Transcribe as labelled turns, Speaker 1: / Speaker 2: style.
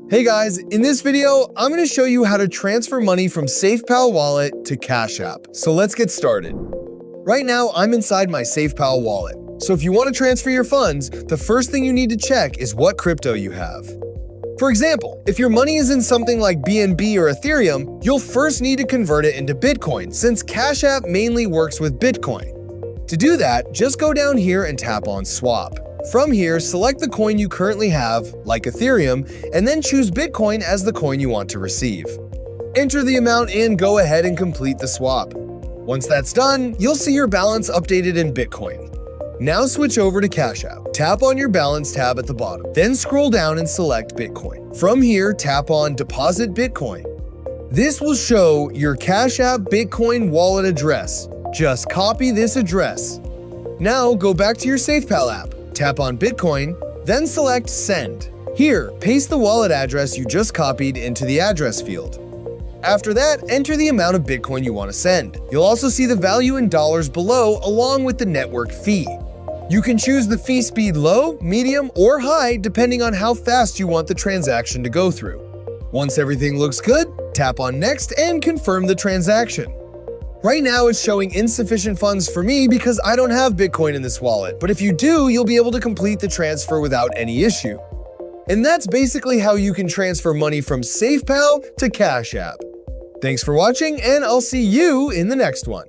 Speaker 1: Hey guys, in this video, I'm going to show you how to transfer money from SafePal Wallet to Cash App. So let's get started. Right now, I'm inside my SafePal Wallet. So if you want to transfer your funds, the first thing you need to check is what crypto you have. For example, if your money is in something like BNB or Ethereum, you'll first need to convert it into Bitcoin, since Cash App mainly works with Bitcoin. To do that, just go down here and tap on Swap. From here, select the coin you currently have, like Ethereum, and then choose Bitcoin as the coin you want to receive. Enter the amount and go ahead and complete the swap. Once that's done, you'll see your balance updated in Bitcoin. Now switch over to Cash App. Tap on your Balance tab at the bottom, then scroll down and select Bitcoin. From here, tap on Deposit Bitcoin. This will show your Cash App Bitcoin wallet address. Just copy this address. Now go back to your SafePal app. Tap on Bitcoin, then select Send. Here, paste the wallet address you just copied into the address field. After that, enter the amount of Bitcoin you want to send. You'll also see the value in dollars below along with the network fee. You can choose the fee speed low, medium, or high depending on how fast you want the transaction to go through. Once everything looks good, tap on Next and confirm the transaction. Right now, it's showing insufficient funds for me because I don't have Bitcoin in this wallet, but if you do, you'll be able to complete the transfer without any issue. And that's basically how you can transfer money from SafePal to Cash App. Thanks for watching, and I'll see you in the next one.